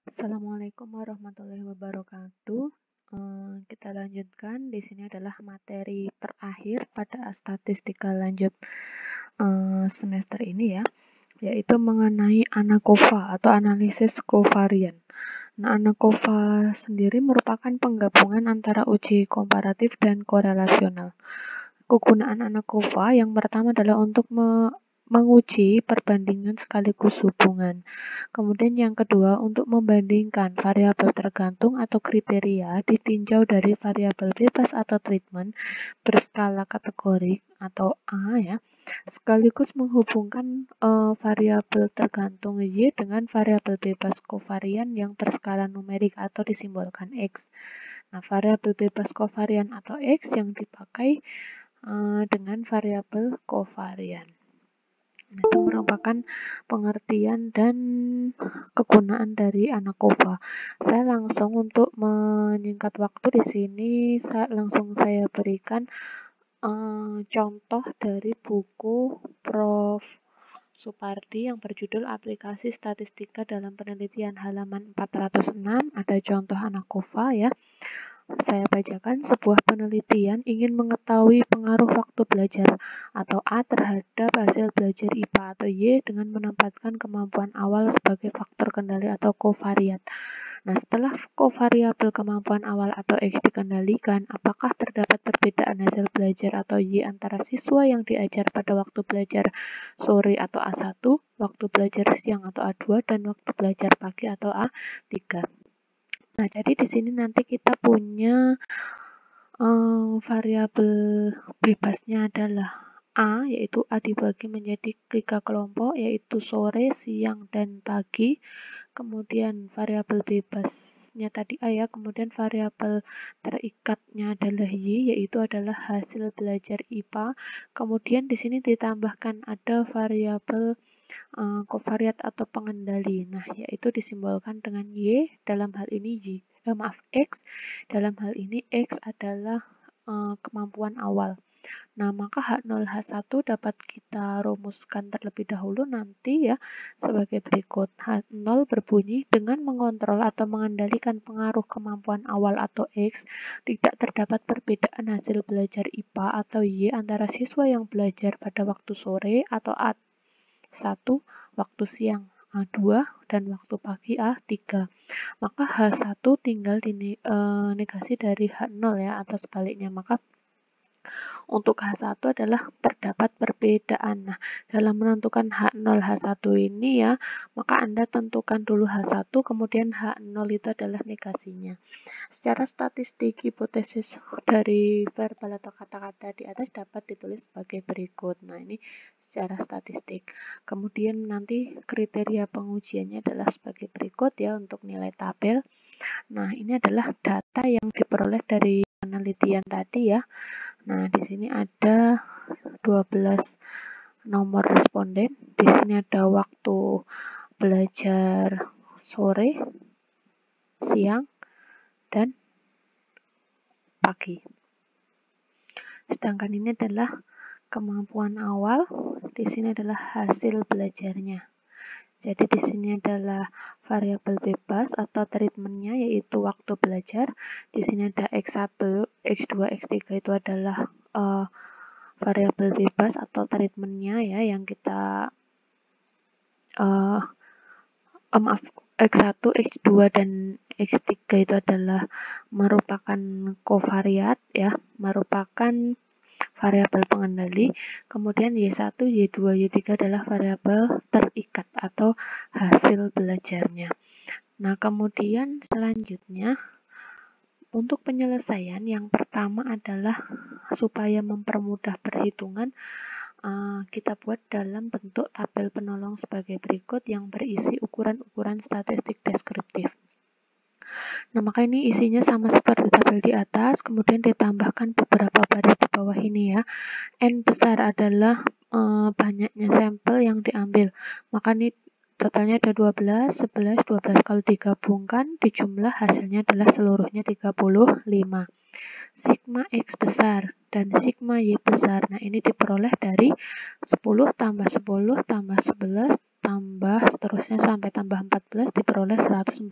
Assalamualaikum warahmatullahi wabarakatuh. Kita lanjutkan. Di sini adalah materi terakhir pada statistika lanjut semester ini ya, yaitu mengenai ANACOVA atau analisis kovarian. Nah, ANACOVA sendiri merupakan penggabungan antara uji komparatif dan korelasional. Kegunaan ANACOVA yang pertama adalah untuk menguji perbandingan sekaligus hubungan. Kemudian yang kedua, untuk membandingkan variabel tergantung atau kriteria ditinjau dari variabel bebas atau treatment berskala kategorik atau A ya, sekaligus menghubungkan variabel tergantung Y dengan variabel bebas kovarian yang berskala numerik atau disimbolkan X. Nah, variabel bebas kovarian atau X yang dipakai dengan variabel kovarian. Nah, itu merupakan pengertian dan kegunaan dari ANACOVA. Saya langsung untuk menyingkat waktu di sini, saya berikan contoh dari buku Prof. Supardi yang berjudul Aplikasi Statistika dalam Penelitian halaman 406. Ada contoh ANACOVA ya. Saya bacakan, sebuah penelitian ingin mengetahui pengaruh waktu belajar atau A terhadap hasil belajar IPA atau Y dengan menempatkan kemampuan awal sebagai faktor kendali atau kovariat. Nah, setelah kovariabel kemampuan awal atau X dikendalikan, apakah terdapat perbedaan hasil belajar atau Y antara siswa yang diajar pada waktu belajar sore atau A1, waktu belajar siang atau A2, dan waktu belajar pagi atau A3. Nah, jadi di sini nanti kita punya variabel bebasnya adalah A, yaitu A dibagi menjadi 3 kelompok, yaitu sore, siang, dan pagi. Kemudian variabel bebasnya tadi A ya, kemudian variabel terikatnya adalah Y, yaitu adalah hasil belajar IPA. Kemudian di sini ditambahkan ada variabel kovariat atau pengendali. Nah, yaitu disimbolkan dengan Y, dalam hal ini X, dalam hal ini X adalah kemampuan awal. Nah, maka H0, H1 dapat kita rumuskan terlebih dahulu nanti ya sebagai berikut. H0 berbunyi, dengan mengontrol atau mengendalikan pengaruh kemampuan awal atau X, tidak terdapat perbedaan hasil belajar IPA atau Y antara siswa yang belajar pada waktu sore atau A1, waktu siang A2, dan waktu pagi A3. Maka H1 tinggal negasi dari H0 ya, atau sebaliknya. Maka untuk H1 adalah terdapat perbedaan. Nah, dalam menentukan H0, H1 ini ya, maka Anda tentukan dulu H1, kemudian H0 itu adalah negasinya. Secara statistik, hipotesis dari verbal atau kata-kata di atas dapat ditulis sebagai berikut. Nah, ini secara statistik. Kemudian nanti kriteria pengujiannya adalah sebagai berikut ya untuk nilai tabel. Nah, ini adalah data yang diperoleh dari penelitian tadi ya. Nah, di sini ada 12 nomor responden. Di sini ada waktu belajar sore, siang, dan pagi. Sedangkan ini adalah kemampuan awal, di sini adalah hasil belajarnya. Jadi di sini adalah variabel bebas atau treatmentnya, yaitu waktu belajar. Di sini ada X1, X2, X3 itu adalah variabel bebas atau treatmentnya ya, yang kita X1, X2, dan X3 itu adalah merupakan kovariat ya, merupakan variabel pengendali. Kemudian Y1, Y2, Y3 adalah variabel terikat atau hasil belajarnya. Nah, kemudian selanjutnya untuk penyelesaian yang pertama adalah supaya mempermudah perhitungan, kita buat dalam bentuk tabel penolong sebagai berikut yang berisi ukuran-ukuran statistik deskriptif. Nah, maka ini isinya sama seperti tabel di atas, kemudian ditambahkan beberapa baris di bawah ini ya. N besar adalah banyaknya sampel yang diambil. Maka ini totalnya ada 12, 11, 12. Kalau digabungkan, dijumlah hasilnya adalah seluruhnya 35. Sigma X besar dan sigma Y besar. Nah, ini diperoleh dari 10 tambah 10 tambah 11 tambah seterusnya sampai tambah 14 diperoleh 141.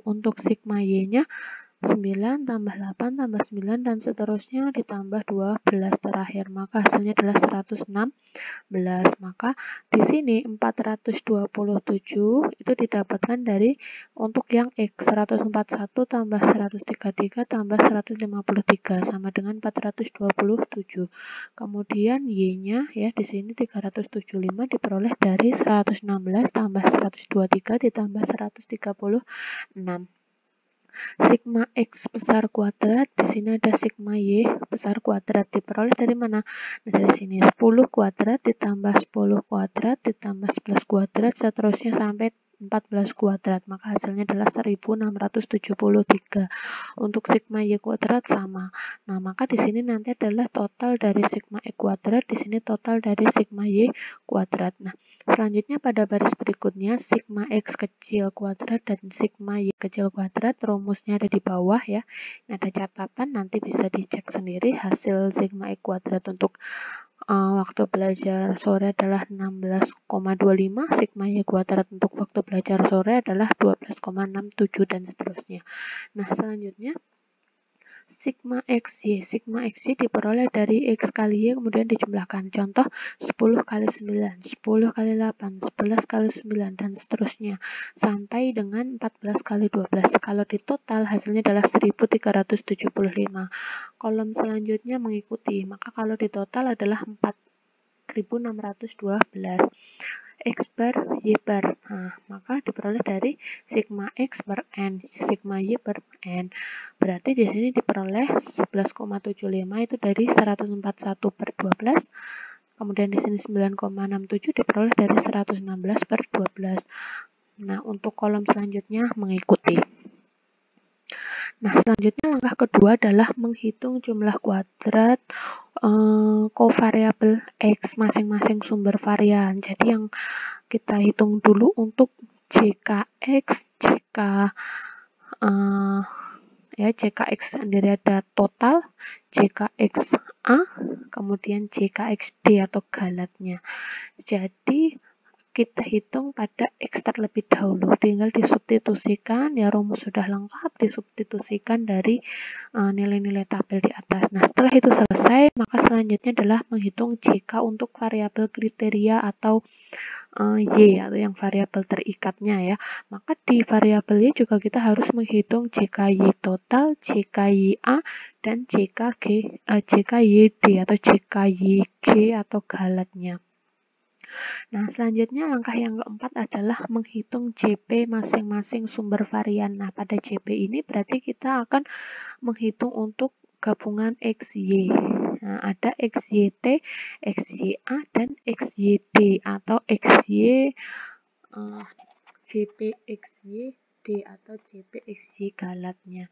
Untuk sigma Y-nya 9 tambah 8 tambah 9 dan seterusnya ditambah 12 terakhir, maka hasilnya adalah 116. Maka di sini 427 itu didapatkan dari untuk yang X 141 tambah 133 tambah 153 sama dengan 427. Kemudian Y-nya ya di sini 375 diperoleh dari 116 tambah 123 ditambah 136. Sigma X besar kuadrat, di sini ada sigma Y besar kuadrat, diperoleh dari mana? Nah, dari sini 10 kuadrat ditambah 10 kuadrat ditambah 11 kuadrat, seterusnya sampai 14 kuadrat, maka hasilnya adalah 1673. Untuk sigma Y kuadrat sama. Nah, maka di sini nanti adalah total dari sigma X kuadrat, di sini total dari sigma Y kuadrat. Nah, selanjutnya pada baris berikutnya sigma X kecil kuadrat dan sigma Y kecil kuadrat, rumusnya ada di bawah ya. Ini ada catatan, nanti bisa dicek sendiri hasil sigma X kuadrat untuk waktu belajar sore adalah 16,25, sigma Y kuadrat untuk waktu belajar sore adalah 12,67 dan seterusnya. Nah, selanjutnya sigma XY. Sigma XY diperoleh dari X kali Y kemudian dijumlahkan. Contoh 10 kali 9, 10 kali 8, 11 kali 9, dan seterusnya. Sampai dengan 14 kali 12. Kalau di total hasilnya adalah 1375. Kolom selanjutnya mengikuti. Maka kalau di total adalah 4612. X bar Y bar. Nah, maka diperoleh dari sigma X per N, sigma Y per N. Berarti di sini diperoleh 11,75 itu dari 141 per 12. Kemudian di sini 9,67 diperoleh dari 116 per 12. Nah, untuk kolom selanjutnya mengikuti. Nah, selanjutnya langkah kedua adalah menghitung jumlah kuadrat kovariabel X masing-masing sumber varian. Jadi yang kita hitung dulu untuk JKX, JKX sendiri ada total, JKXA, kemudian JKXD atau galatnya. Jadi kita hitung pada X terlebih dahulu, tinggal disubstitusikan, ya rumus sudah lengkap, disubstitusikan dari nilai-nilai tabel di atas. Nah, setelah itu selesai, maka selanjutnya adalah menghitung JK untuk variabel kriteria atau Y atau yang variabel terikatnya ya. Maka di variabel Y juga kita harus menghitung JKY total, JKYA, dan JKYD atau JKYG atau galatnya. Nah, selanjutnya langkah yang keempat adalah menghitung JP masing-masing sumber varian. Nah, pada JP ini berarti kita akan menghitung untuk gabungan XY. Nah, ada XYT, XYA, dan XYD atau JPXYD atau JPXY galatnya.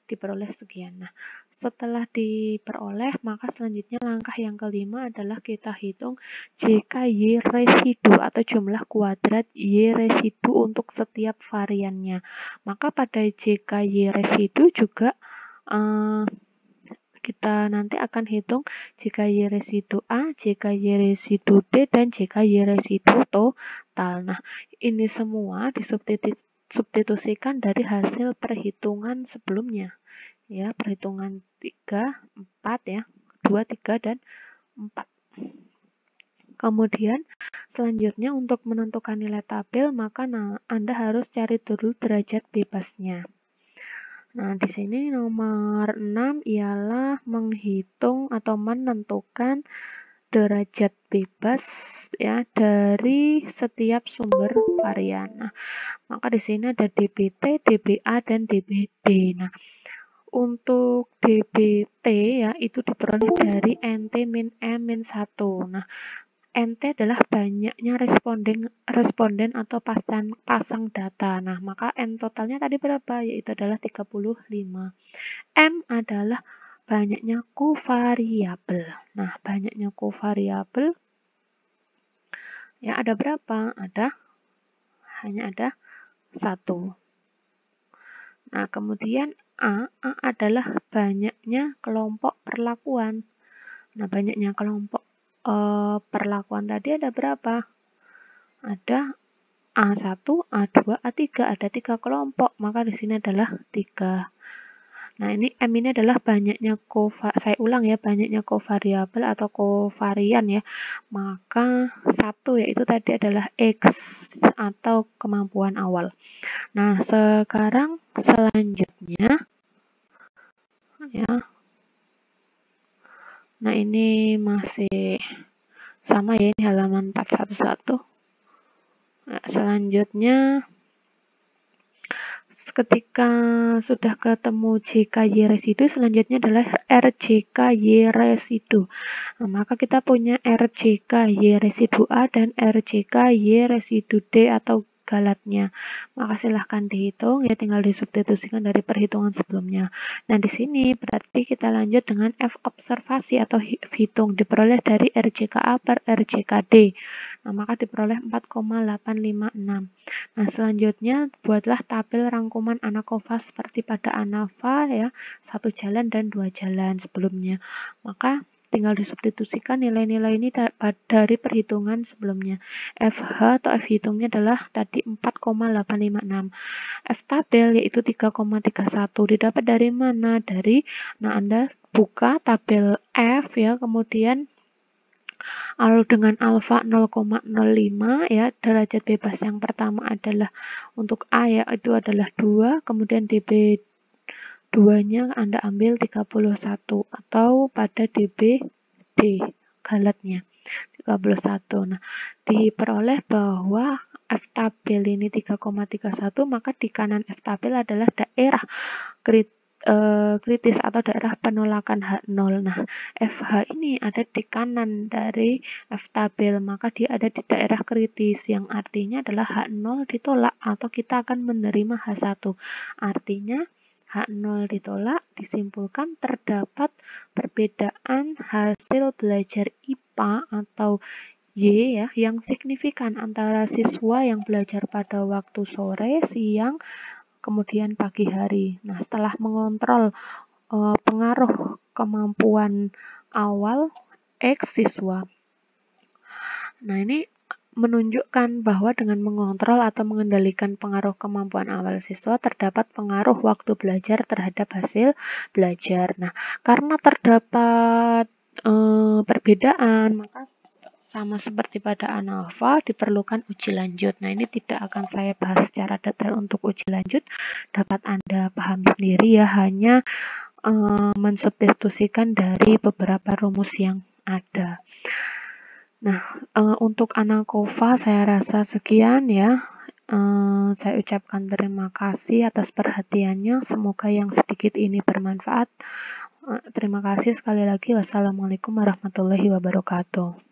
Diperoleh sekian. Nah, setelah diperoleh, maka selanjutnya langkah yang kelima adalah kita hitung JKY residu atau jumlah kuadrat Y residu untuk setiap variannya. Maka pada JKY residu juga kita nanti akan hitung JKY residu A, JKY residu D, dan JKY residu total. Nah, ini semua disubstitusikan dari hasil perhitungan sebelumnya. Ya, perhitungan 3, 4 ya, 2, 3, dan 4. Kemudian selanjutnya untuk menentukan nilai tabel, maka Anda harus cari dulu derajat bebasnya. Nah, di sini nomor 6 ialah menghitung atau menentukan derajat bebas ya dari setiap sumber varian. Nah, maka di sini ada DBT, DBA, dan DBD. Nah, untuk DBT ya itu diperoleh dari NT min M min 1. Nah, NT adalah banyaknya responden atau pasang data. Nah, maka N totalnya tadi berapa? Yaitu adalah 35. M adalah banyaknya kovariabel. Nah, banyaknya kovariabel ya ada berapa? Hanya ada 1. Nah, kemudian A adalah banyaknya kelompok perlakuan. Nah, banyaknya kelompok perlakuan tadi ada berapa? ada A1, A2, A3, ada 3 kelompok, maka di sini adalah 3. Nah, ini M ini adalah banyaknya saya ulang ya, banyaknya kovariabel atau kovarian ya. Maka 1 yaitu tadi adalah X atau kemampuan awal. Nah, sekarang selanjutnya ya. Nah, ini masih sama ya, ini halaman 411. Nah, selanjutnya ketika sudah ketemu JKY residu, selanjutnya adalah RJKY residu. Nah, maka kita punya RJKY residu A dan RJKY residu D atau galatnya. Maka silahkan dihitung ya, tinggal disubstitusikan dari perhitungan sebelumnya. Nah, di sini berarti kita lanjut dengan F observasi atau hitung diperoleh dari RJKA per RJKD. Nah, maka diperoleh 4,856. Nah, selanjutnya buatlah tabel rangkuman ANAKOVA seperti pada ANAVA ya, 1 jalan dan 2 jalan sebelumnya. Maka tinggal disubstitusikan nilai-nilai ini dari perhitungan sebelumnya. FH atau F hitungnya adalah tadi 4,856. F tabel yaitu 3,31. Didapat dari mana? Nah, Anda buka tabel F ya, kemudian dengan alfa 0,05 ya, derajat bebas yang pertama adalah untuk A ya, itu adalah 2, kemudian DB 2-nya Anda ambil 31 atau pada DBD galatnya 31. Nah, diperoleh bahwa F tabel ini 3,31, maka di kanan F tabel adalah daerah kritis atau daerah penolakan H0. Nah, FH ini ada di kanan dari F tabel, maka dia ada di daerah kritis yang artinya adalah H0 ditolak atau kita akan menerima H1. Artinya H0 ditolak, disimpulkan terdapat perbedaan hasil belajar IPA atau Y ya yang signifikan antara siswa yang belajar pada waktu sore, siang, kemudian pagi hari. Nah, setelah mengontrol pengaruh kemampuan awal X siswa. Nah, ini menunjukkan bahwa dengan mengontrol atau mengendalikan pengaruh kemampuan awal siswa terdapat pengaruh waktu belajar terhadap hasil belajar. Nah, karena terdapat perbedaan, maka sama seperti pada ANAVA diperlukan uji lanjut. Nah, ini tidak akan saya bahas secara detail untuk uji lanjut, dapat Anda pahami sendiri ya, hanya mensubstitusikan dari beberapa rumus yang ada. Nah, untuk ANAKOVA saya rasa sekian ya. Saya ucapkan terima kasih atas perhatiannya. Semoga yang sedikit ini bermanfaat. Terima kasih sekali lagi. Wassalamualaikum warahmatullahi wabarakatuh.